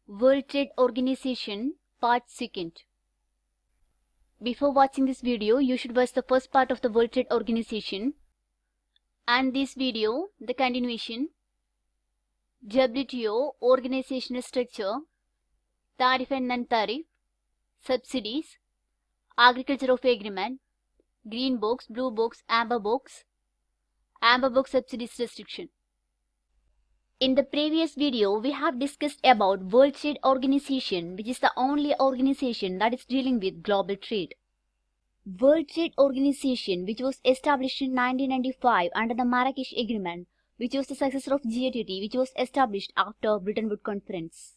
World Trade Organization Part 2. Before watching this video, you should watch the first part of the World Trade Organization and this video, the continuation, WTO organizational structure, tariff and non-tariff, subsidies, agriculture of agreement, green box, blue box, amber box subsidies restriction. In the previous video, we have discussed about World Trade Organization, which is the only organization that is dealing with global trade. World Trade Organization, which was established in 1995 under the Marrakesh Agreement, which was the successor of GATT, which was established after Bretton Woods Conference.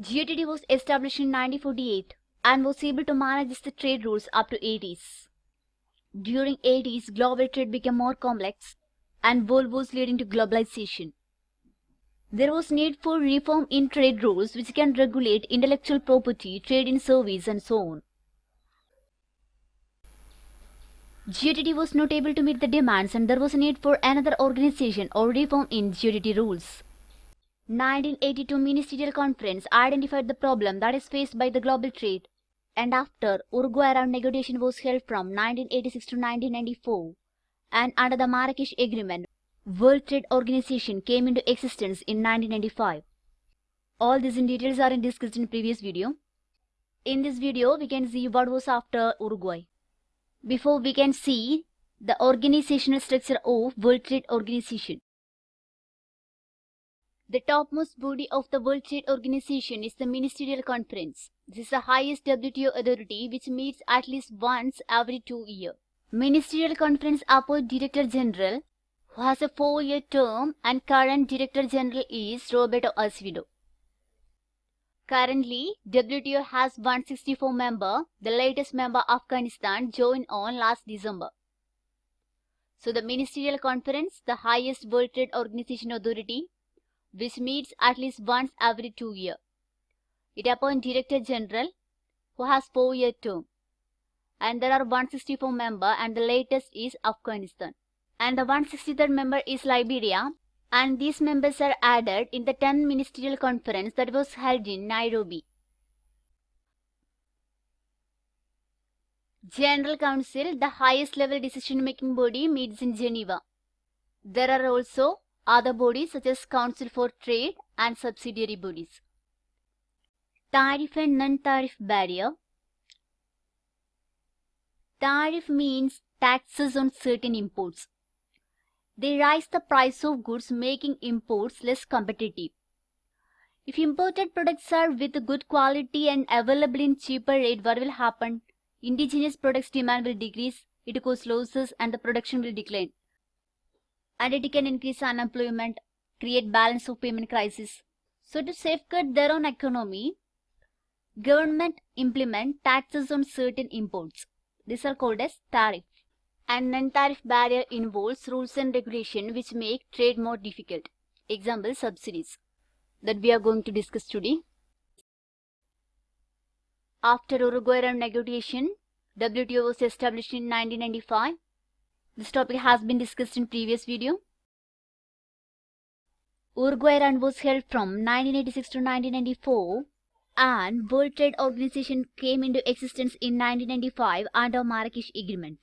GATT was established in 1948 and was able to manage the trade rules up to 80s. During 80s, global trade became more complex and world was leading to globalization. There was need for reform in trade rules which can regulate intellectual property, trade in service and so on. GATT was not able to meet the demands and there was a need for another organization or reform in GATT rules. 1982 Ministerial Conference identified the problem that is faced by the global trade, and after Uruguay round negotiation was held from 1986 to 1994 and under the Marrakesh Agreement, World Trade Organization came into existence in 1995. All these in details are discussed in previous video. In this video, we can see what was after Uruguay. Before we can see the organizational structure of World Trade Organization. The topmost body of the World Trade Organization is the Ministerial Conference. This is the highest WTO authority which meets at least once every 2 years. Ministerial Conference appoints Director General who has a 4-year term and current Director General is Roberto Azevedo. Currently, WTO has 164 members. The latest member, Afghanistan, joined on last December. So the Ministerial Conference, the highest World Trade Organization authority, which meets at least once every 2 years. It appoints Director General who has 4-year term. And there are 164 members and the latest is Afghanistan. And the 163rd member is Liberia, and these members are added in the 10th Ministerial Conference that was held in Nairobi. General Council, the highest level decision-making body, meets in Geneva. There are also other bodies such as Council for Trade and subsidiary bodies. Tariff and non-tariff barrier. Tariff means taxes on certain imports. They raise the price of goods, making imports less competitive. If imported products are with good quality and available in cheaper rate, what will happen? Indigenous products demand will decrease, it causes losses and the production will decline. And it can increase unemployment, create balance of payment crisis. So to safeguard their own economy, government implement taxes on certain imports. These are called as tariff. And non-tariff barrier involves rules and regulation which make trade more difficult. Example, subsidies that we are going to discuss today. After Uruguay round negotiation, WTO was established in 1995. This topic has been discussed in previous video. Uruguay round was held from 1986 to 1994 and World Trade Organization came into existence in 1995 under Marrakesh Agreement.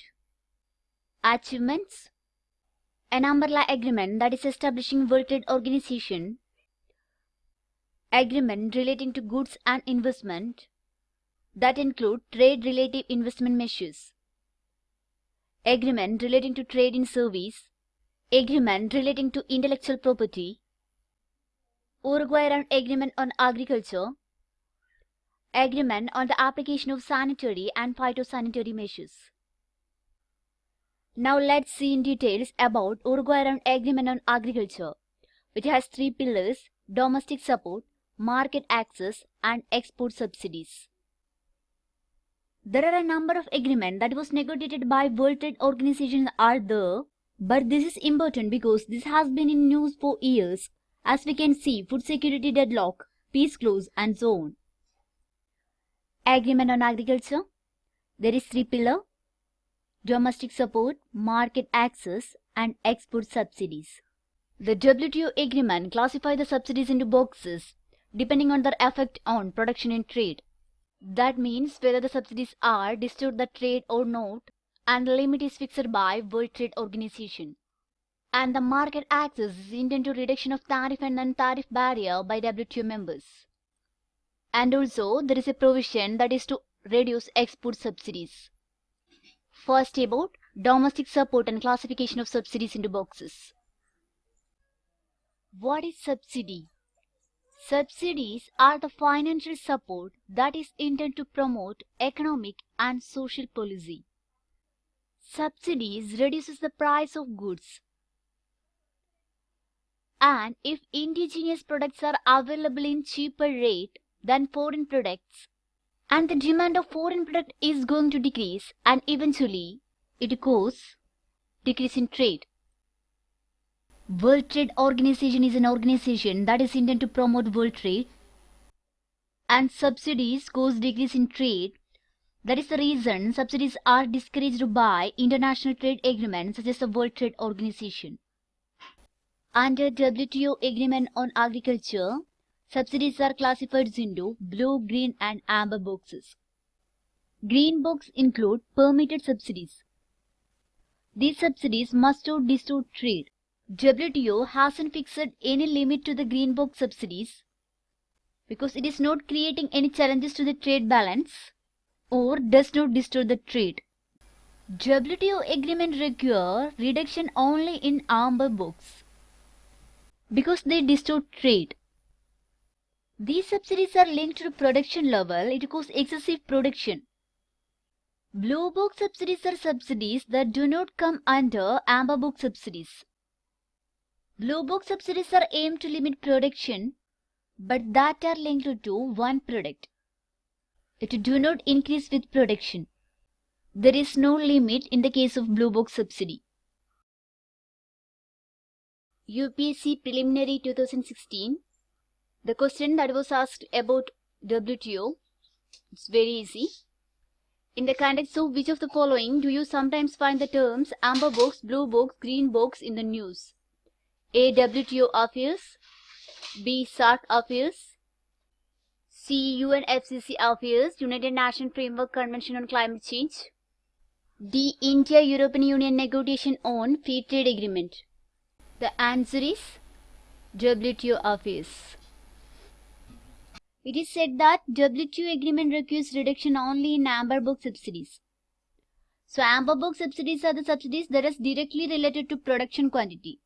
Achievements. An umbrella agreement that is establishing World Trade Organization. Agreement relating to goods and investment that include trade-related investment measures. Agreement relating to trade in service. Agreement relating to intellectual property. Uruguay round agreement on agriculture. Agreement on the application of sanitary and phytosanitary measures. Now let's see in details about Uruguay round agreement on agriculture, which has 3 pillars: domestic support, market access and export subsidies. There are a number of agreements that was negotiated by World Trade Organization are there, but this is important because this has been in news for years, as we can see food security deadlock, peace clause and so on. Agreement on agriculture. There is 3 pillars: domestic support, market access and export subsidies. The WTO agreement classifies the subsidies into boxes. depending on their effect on production and trade. That means whether the subsidies are distort the trade or not, and the limit is fixed by World Trade Organization. And the market access is intended to reduction of tariff and non-tariff barrier by WTO members. And also there is a provision that is to reduce export subsidies. First about domestic support and classification of subsidies into boxes. What is subsidy? Subsidies are the financial support that is intended to promote economic and social policy. Subsidies reduces the price of goods. And if indigenous products are available in cheaper rate than foreign products, and the demand of foreign product is going to decrease, and eventually it causes decrease in trade. World Trade Organization is an organization that is intended to promote world trade, and subsidies cause decrease in trade. That is the reason subsidies are discouraged by international trade agreements such as the World Trade Organization. Under WTO Agreement on Agriculture, subsidies are classified into blue, green and amber boxes. Green box include permitted subsidies. These subsidies must not distort trade. WTO hasn't fixed any limit to the green box subsidies because it is not creating any challenges to the trade balance or does not distort the trade. WTO agreement require reduction only in amber box because they distort trade. These subsidies are linked to production level. It causes excessive production. Blue box subsidies are subsidies that do not come under amber box subsidies. Blue box subsidies are aimed to limit production, but that are linked to one product. It do not increase with production. There is no limit in the case of blue box subsidy. UPSC Preliminary 2016. The question that was asked about WTO, it's very easy. In the context of which of the following do you sometimes find the terms amber box, blue box, green box in the news? A. WTO affairs, B. SAARC affairs, C. UNFCCC affairs, United Nations Framework Convention on Climate Change, D. India-European Union negotiation on free trade agreement. The answer is WTO affairs. It is said that WTO agreement requires reduction only in amber box subsidies. So amber box subsidies are the subsidies that is directly related to production quantity.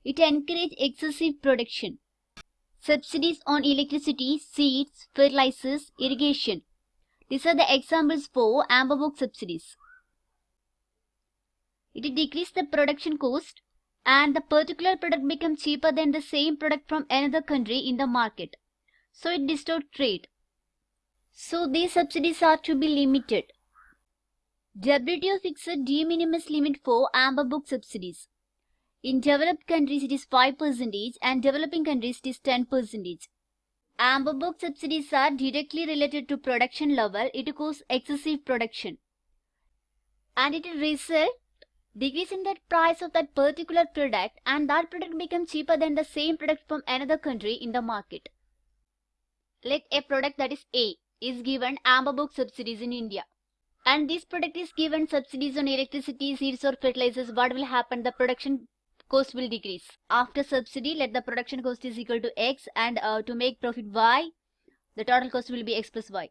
It encourages excessive production. Subsidies on electricity, seeds, fertilizers, irrigation. These are the examples for amber box subsidies. It decreases the production cost and the particular product becomes cheaper than the same product from another country in the market. So it distorts trade. So these subsidies are to be limited. WTO fixed de minimis limit for amber box subsidies. In developed countries it is 5% and developing countries it is 10%. Amber box subsidies are directly related to production level. It causes excessive production. And it results decrease in the price of that particular product and that product becomes cheaper than the same product from another country in the market. Like a product that is A is given amber box subsidies in India. And this product is given subsidies on electricity, seeds or fertilizers. What will happen? The production cost will decrease. After subsidy, let the production cost is equal to X and to make profit Y, the total cost will be X plus Y.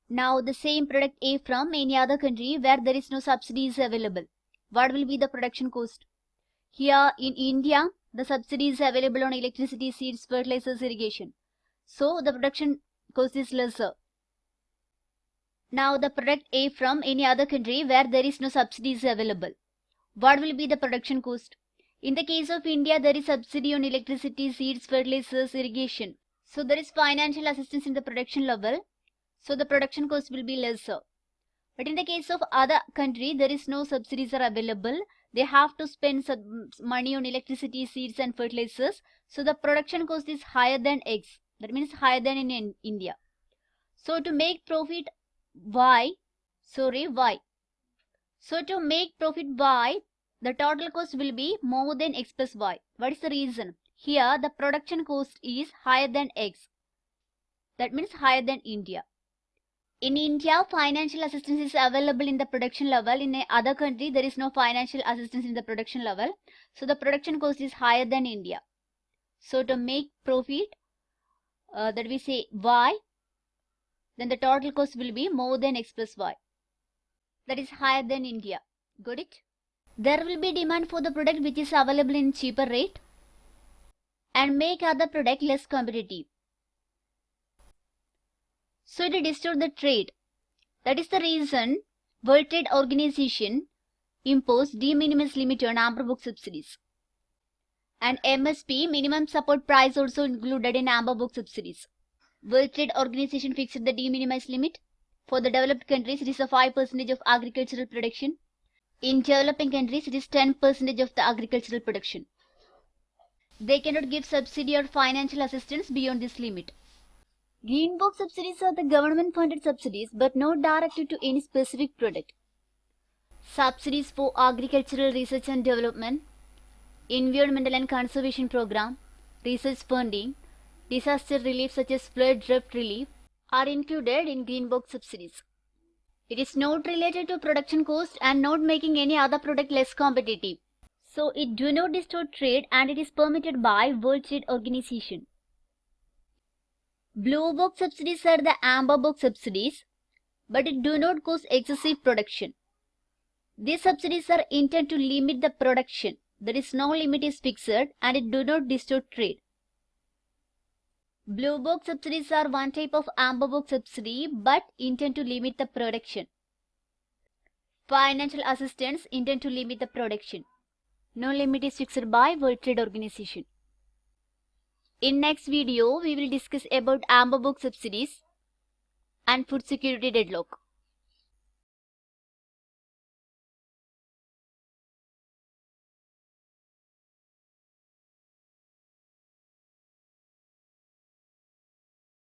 Now the same product A from any other country where there is no subsidy is available. What will be the production cost? Here in India, the subsidy is available on electricity, seeds, fertilizers, irrigation. So the production cost is lesser. Now the product A from any other country where there is no subsidy is available. What will be the production cost? In the case of India, there is subsidy on electricity, seeds, fertilizers, irrigation. So there is financial assistance in the production level. So the production cost will be lesser. But in the case of other country, there is no subsidies are available. They have to spend some money on electricity, seeds and fertilizers. So the production cost is higher than X. That means higher than in India. So to make profit Y. So to make profit Y, the total cost will be more than X plus Y. What is the reason? Here the production cost is higher than X. That means higher than India. In India, financial assistance is available in the production level. In other country, there is no financial assistance in the production level. So the production cost is higher than India. So to make profit, that we say Y, then the total cost will be more than X plus Y. That is higher than India. Got it? There will be demand for the product which is available in cheaper rate and make other product less competitive. So it distort the trade. That is the reason World Trade Organization imposed de minimis limit on amber book subsidies. And MSP, minimum support price, also included in amber book subsidies. World Trade Organization fixed the de minimis limit. For the developed countries, it is a 5% of agricultural production. In developing countries, it is 10% of the agricultural production. They cannot give subsidy or financial assistance beyond this limit. Green box subsidies are the government funded subsidies but not directed to any specific product. Subsidies for agricultural research and development, environmental and conservation program, research funding, disaster relief such as flood drought relief are included in green box subsidies. It is not related to production cost and not making any other product less competitive. So it do not distort trade and it is permitted by World Trade Organization. Blue box subsidies are the amber box subsidies, but it do not cause excessive production. These subsidies are intended to limit the production. There is no limit is fixed and it do not distort trade. Blue box subsidies are one type of amber box subsidy but intend to limit the production. Financial assistance intend to limit the production. No limit is fixed by World Trade Organization. In next video, we will discuss about amber box subsidies and food security deadlock.